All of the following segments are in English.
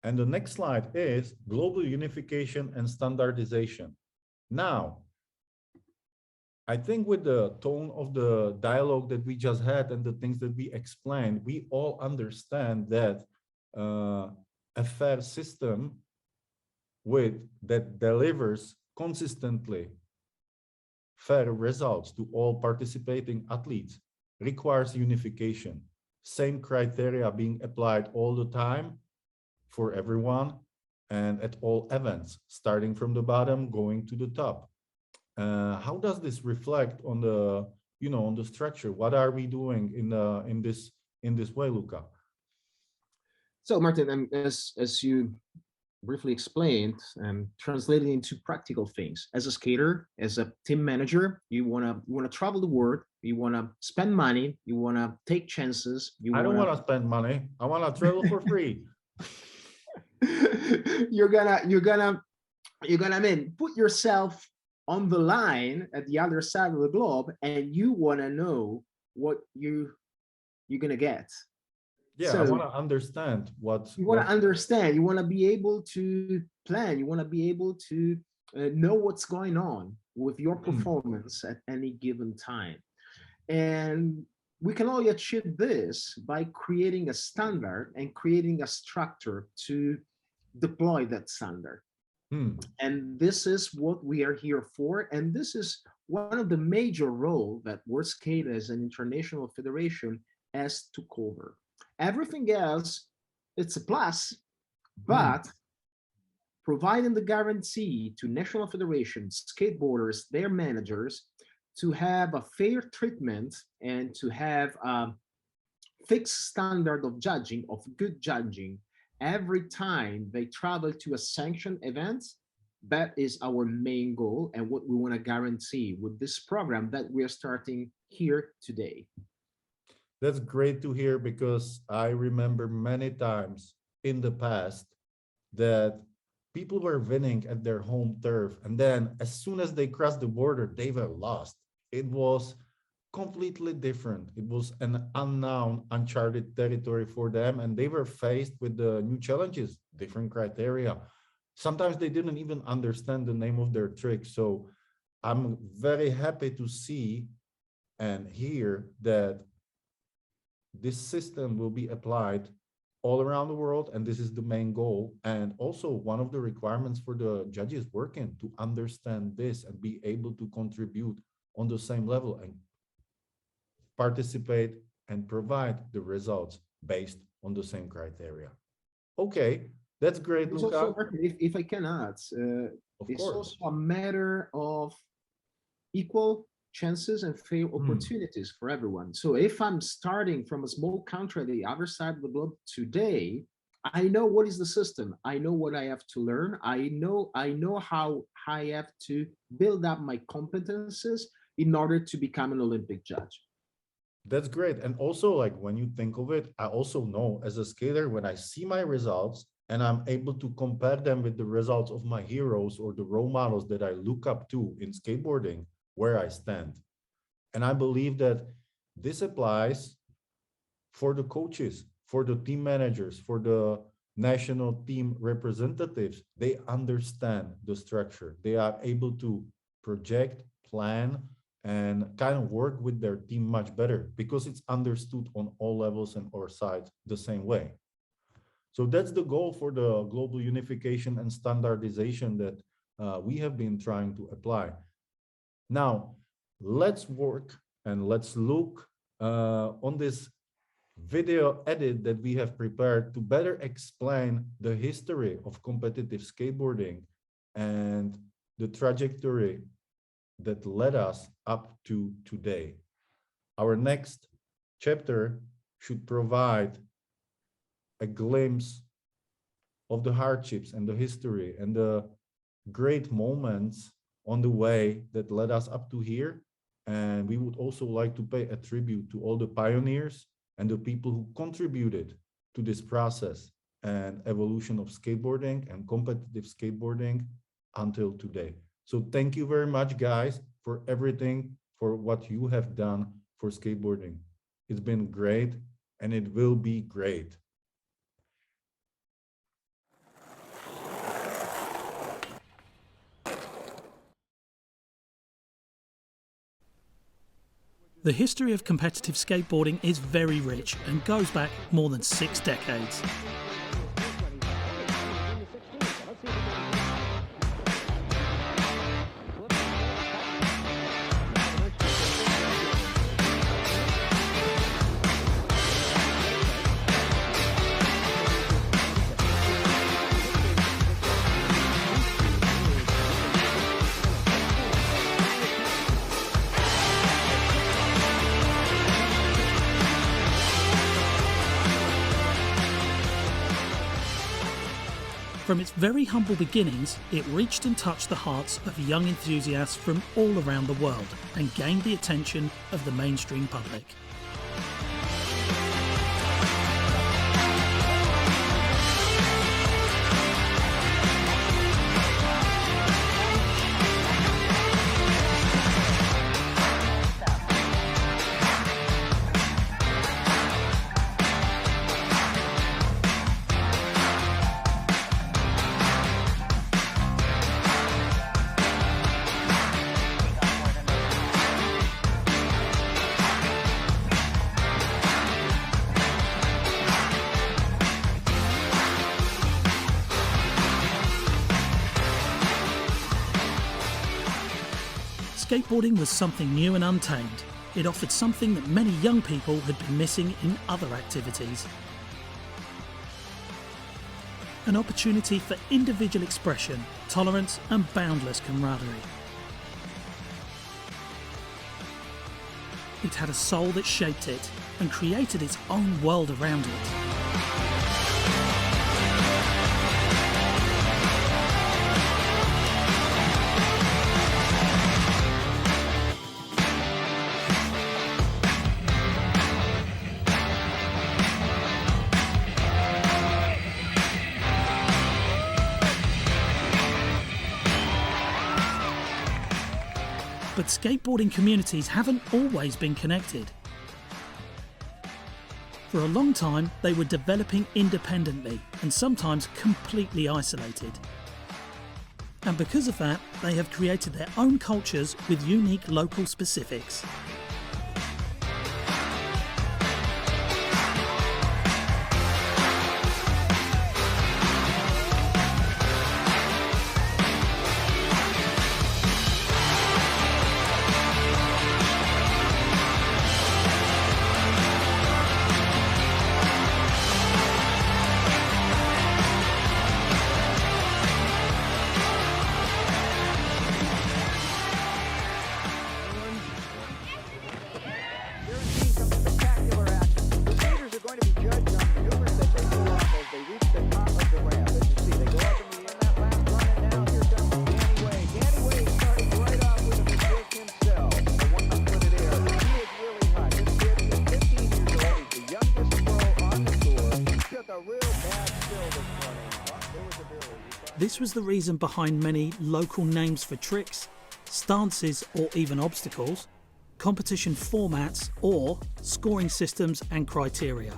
And the next slide is global unification and standardization. Now, I think with the tone of the dialogue that we just had and the things that we explained, we all understand that a fair system that delivers consistently fair results to all participating athletes requires unification. Same criteria being applied all the time for everyone and at all events, starting from the bottom, going to the top. How does this reflect on the, on the structure? What are we doing in this way, Luca? So Martin, as you briefly explained, translating into practical things. As a skater, as a team manager, you wanna travel the world, you wanna spend money, you wanna take chances. I don't want to spend money. I want to travel for free. you're gonna put yourself on the line at the other side of the globe, and you wanna know what you're gonna get. Yeah, so, I want to understand what you want to understand. You want to be able to plan. You want to be able to know what's going on with your performance at any given time. And we can only achieve this by creating a standard and creating a structure to deploy that standard. And this is what we are here for. And this is one of the major roles that World Skate as an international federation has to cover. Everything else, it's a plus, but providing the guarantee to national federations, skateboarders, their managers, to have a fair treatment and to have a fixed standard of judging, of good judging, every time they travel to a sanctioned event. That is our main goal and what we want to guarantee with this program that we are starting here today. That's great to hear, because I remember many times in the past that people were winning at their home turf, and then as soon as they crossed the border, they were lost. It was completely different. It was an unknown, uncharted territory for them, and they were faced with the new challenges, different criteria. Sometimes they didn't even understand the name of their trick. So I'm very happy to see and hear that this system will be applied all around the world, and this is the main goal. And also one of the requirements for the judges working to understand this and be able to contribute on the same level and participate and provide the results based on the same criteria. Okay, that's great, Luca. Also, if I can add, it's also a matter of equal chances and fair opportunities for everyone. So if I'm starting from a small country at the other side of the globe today, I know what is the system. I know what I have to learn. I know how I have to build up my competences in order to become an Olympic judge. That's great. And also, like, when you think of it, I also know as a skater, when I see my results and I'm able to compare them with the results of my heroes or the role models that I look up to in skateboarding, where I stand. And I believe that this applies for the coaches, for the team managers, for the national team representatives. They understand the structure. They are able to project, plan, and kind of work with their team much better because it's understood on all levels and all sides the same way. So that's the goal for the global unification and standardization that we have been trying to apply. Now, let's work and let's look on this video edit that we have prepared to better explain the history of competitive skateboarding and the trajectory that led us up to today. Our next chapter should provide a glimpse of the hardships and the history and the great moments on the way that led us up to here. And we would also like to pay a tribute to all the pioneers and the people who contributed to this process and evolution of skateboarding and competitive skateboarding until today. So thank you very much, guys, for everything, for what you have done for skateboarding. It's been great, and it will be great. The history of competitive skateboarding is very rich and goes back more than 6 decades. From its very humble beginnings, it reached and touched the hearts of young enthusiasts from all around the world and gained the attention of the mainstream public. Skateboarding was something new and untamed. It offered something that many young people had been missing in other activities. An opportunity for individual expression, tolerance and boundless camaraderie. It had a soul that shaped it and created its own world around it. But skateboarding communities haven't always been connected. For a long time, they were developing independently and sometimes completely isolated. And because of that, they have created their own cultures with unique local specifics. This was the reason behind many local names for tricks, stances or even obstacles, competition formats or scoring systems and criteria.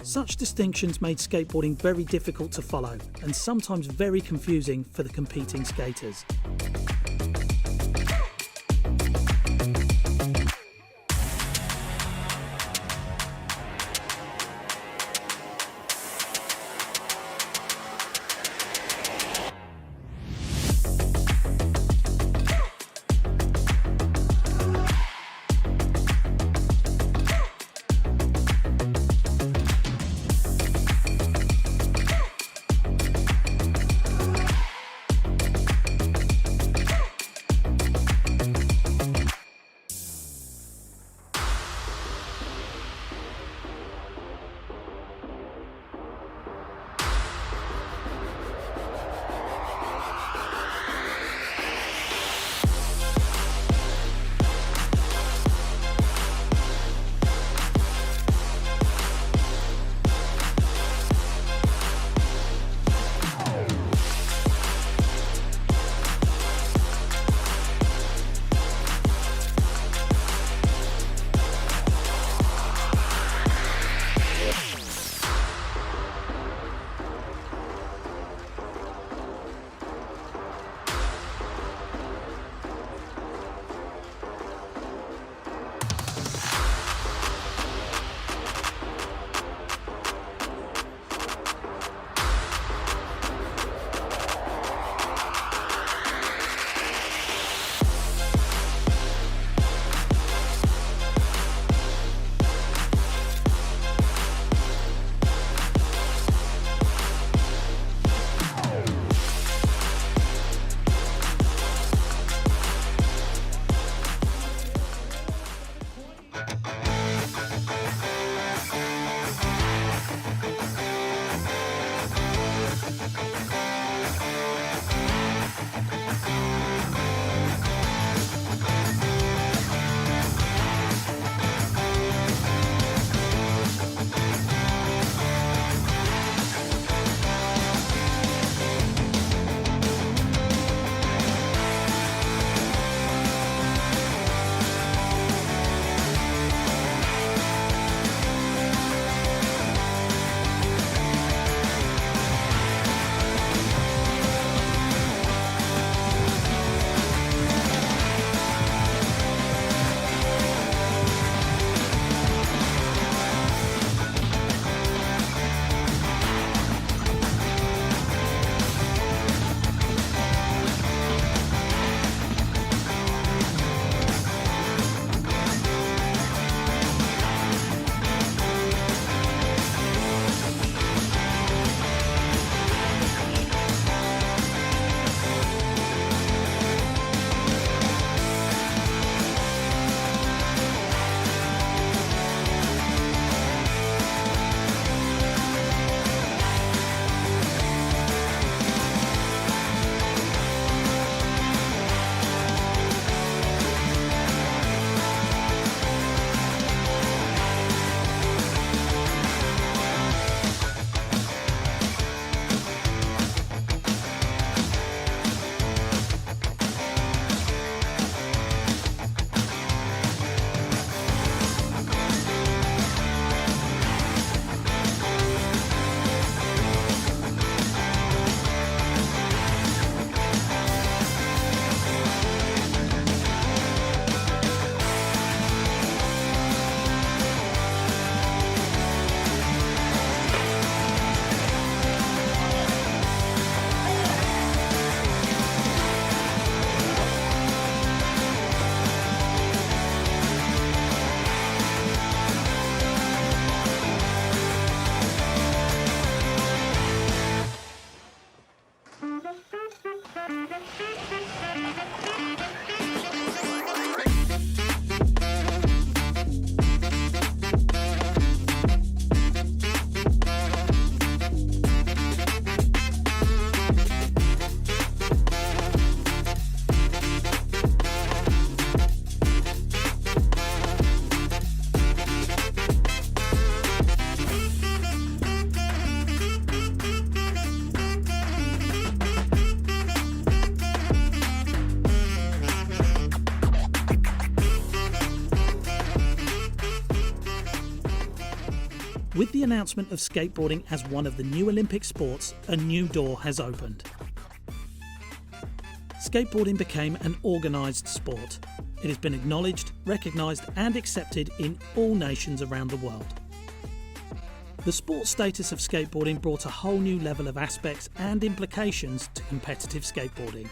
Such distinctions made skateboarding very difficult to follow and sometimes very confusing for the competing skaters. With the announcement of skateboarding as one of the new Olympic sports, a new door has opened. Skateboarding became an organised sport. It has been acknowledged, recognised and accepted in all nations around the world. The sports status of skateboarding brought a whole new level of aspects and implications to competitive skateboarding.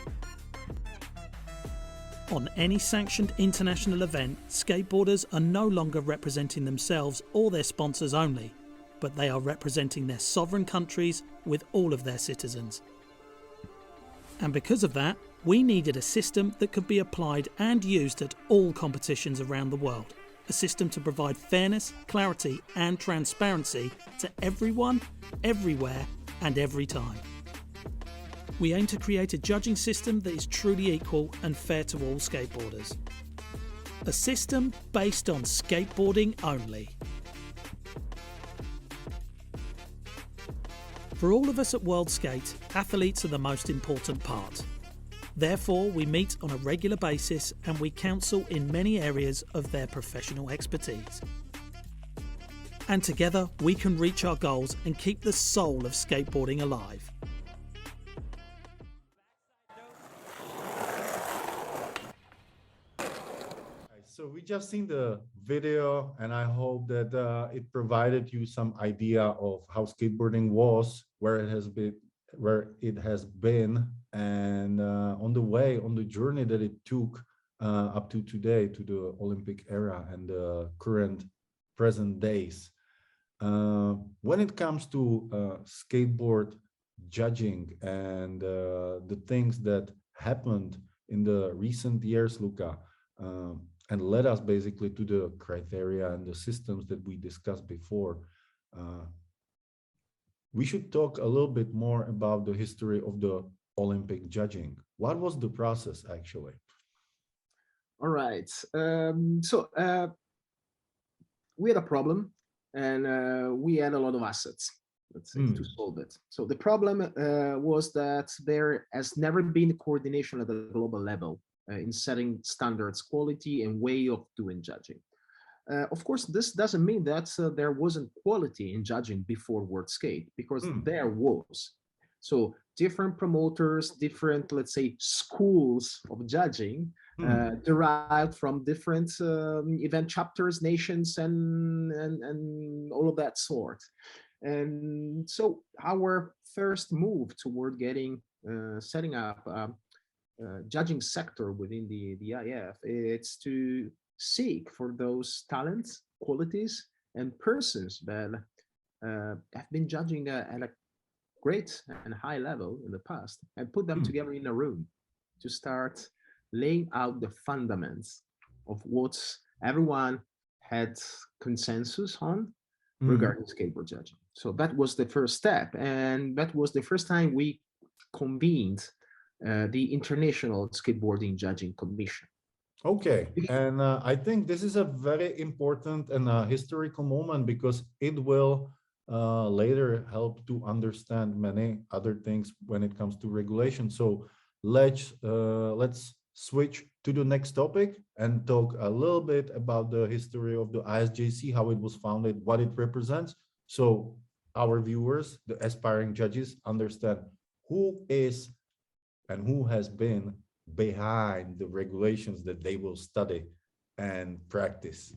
On any sanctioned international event, skateboarders are no longer representing themselves or their sponsors only, but they are representing their sovereign countries with all of their citizens. And because of that, we needed a system that could be applied and used at all competitions around the world. A system to provide fairness, clarity and transparency to everyone, everywhere and every time. We aim to create a judging system that is truly equal and fair to all skateboarders. A system based on skateboarding only. For all of us at World Skate, athletes are the most important part. Therefore, we meet on a regular basis and we counsel in many areas of their professional expertise. And together we can reach our goals and keep the soul of skateboarding alive. So we just seen the video, and I hope that it provided you some idea of how skateboarding was, where it has been, and on the journey that it took up to today, to the Olympic era and the present days. When it comes to skateboard judging and the things that happened in the recent years, Luca, and led us basically to the criteria and the systems that we discussed before. We should talk a little bit more about the history of the Olympic judging. What was the process actually? All right. We had a problem, and we had a lot of assets, let's say, to solve it. So the problem was that there has never been coordination at the global level in setting standards, quality, and way of doing judging. Of course, this doesn't mean that there wasn't quality in judging before World Skate, because there was. So different promoters, different, let's say, schools of judging derived from different event chapters, nations, and all of that sort. And so our first move toward setting up judging sector within the IF, it's to seek for those talents, qualities, and persons that have been judging at a great and high level in the past, and put them together in a room to start laying out the fundamentals of what everyone had consensus on regarding skateboard judging. So that was the first step, and that was the first time we convened the International Skateboarding Judging Commission. Okay, and I think this is a very important and historical moment, because it will later help to understand many other things when it comes to regulation. So let's switch to the next topic and talk a little bit about the history of the ISJC, how it was founded, what it represents. So our viewers, the aspiring judges, understand who is and who has been behind the regulations that they will study and practice.